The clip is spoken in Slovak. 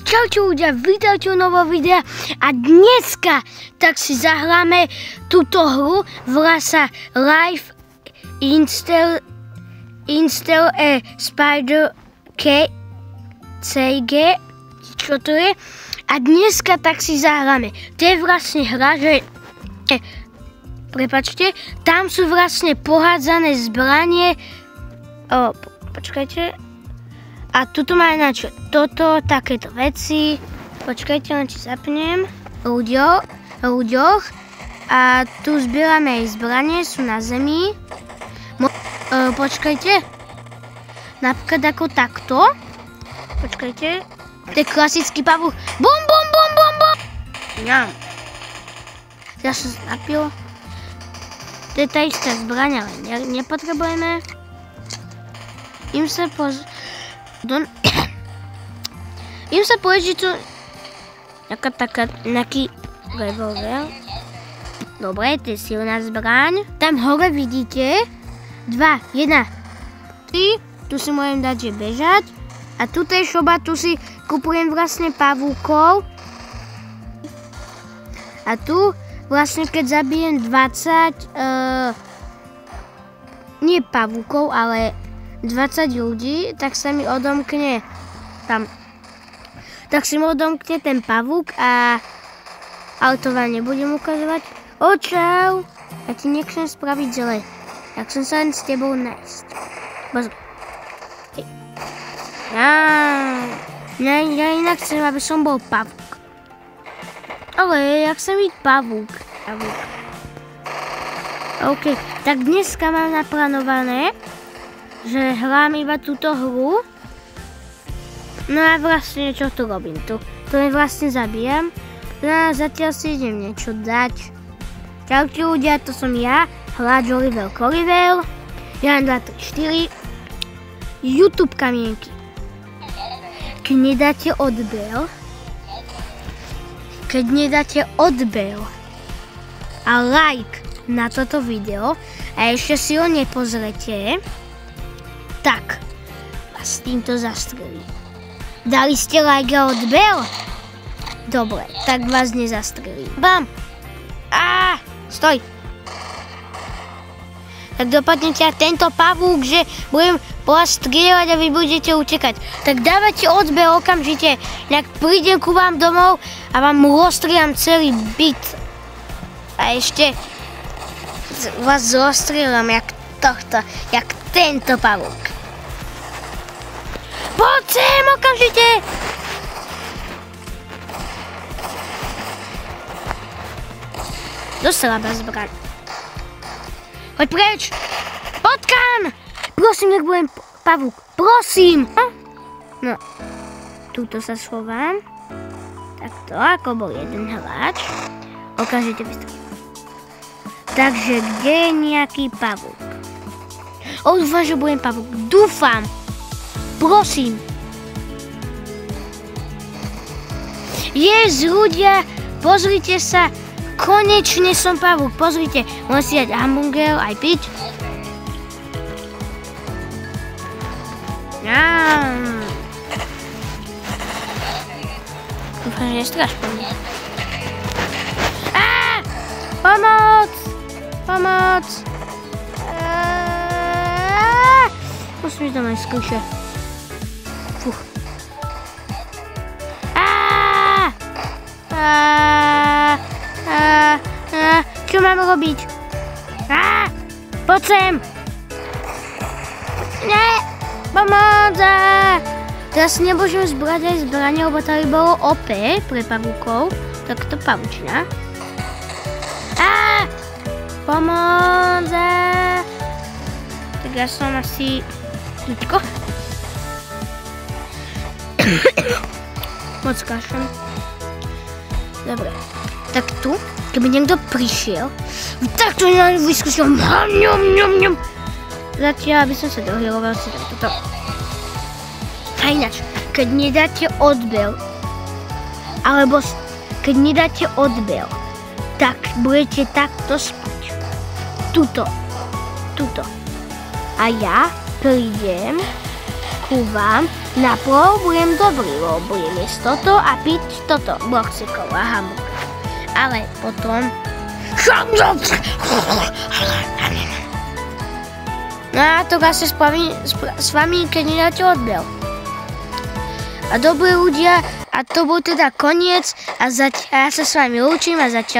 Čaute ľudia, vítajte u nového videa a dneska tak si zahráme túto hru, volá sa Life Install Spider CG, čo to je? A dneska tak si zahráme. To je vlastne hra, že prepačte, tam sú vlastne pohádzané zbranie. Počkajte. A tuto má ináč toto, takéto veci. Počkajte, len či zapnem. Ľuďoch. A tu zbierame aj zbranie, sú na zemi. Počkajte. Napríklad ako takto. Počkajte. To je klasický pavúk. Bum, bum, bum, bum, bum. Ja som sa napil. To je tá istá zbraň, ale nepotrebujeme. Im sa povedať, že to nejaký revolver. Dobre, to je silná zbraň. Tam hore vidíte 2, 1, 3. Tu si môžem dať, že bežať. A tu je šoba, tu si kupujem vlastne pavúkov. A tu vlastne keď zabijem 20 nie pavúkov, ale 20 ľudí, tak sa mi odomkne tam. Tak si mi odomkne ten pavúk a ale to vám nebudem ukazovať. Čau! Ja ti nechcem spraviť zle. Tak som sa len s tebou nájsť. Pozri. Ja inak chcem, aby som bol pavúk. Ale ja chcem byť pavúk. OK, tak dneska mám naplánované, že hrám iba túto hru. No a vlastne čo tu robím? Tu vlastne zabíjam. No a zatiaľ si idem niečo dať. Čaute ľudia, to som ja, hráč Oliver Kolivel. Ja mám 2, 3, 4. YouTube kamienky. Keď nedáte odber a like na toto video a ešte si ho nepozrete, tak vás týmto zastrelím. Dali ste like a odber? Dobre, tak vás nezastrelím. Bam! Stoj! Tak dopadnete a tento pavúk, že budem po vás strieľať a vy budete utekať. Tak dávajte odber okamžite, nejak prídem ku vám domov a vám rozstrieľam celý byt. A ešte vás rozstrieľam jak tento pavúk. Poď sem okamžite! Doslabá zbraň. Poď preč! Potkan! Prosím, nech budem pavúk. Prosím! No, túto sa schovám. Takto, ako bol jeden hráč. Okamžite vystrelím. Takže kde je nejaký pavúk? Dúfam, že budem pavúk. Dúfam! Prosím. Ľudia, pozrite sa. Konečne som pavúk. Pozrite, môžem si dať hamburger aj piť. Dúfam, že nestráš po mne. Pomoc! Pomoc! Musím ísť do mojej skryše. Fuch. Čo mám robiť? Poď sem! Nie! Pomoc! Teraz nebôžem zbrať aj zbranie, lebo tady bolo OP pre pavúkov. Tak to pavučina. Pomoc! Tak ja som asi tučko. Moc kašlem. Dobre. Tak tu, keby niekto prišiel, tak to vyskúšam. Zatiaľ, aby som sa dohľadoval si tam toto. A ináč, keď nedáte odber, alebo keď nedáte odber, tak budete takto spať. Tuto. A ja prídem vám naprv budem dobrý, lebo budem jesť toto a piť toto, boxikov a hamburger. Ale potom... No a to asi s vami, keď nedáte odbel. A dobrí ľudia, a to bol teda koniec a ja sa s vami lúčim a zatiaľ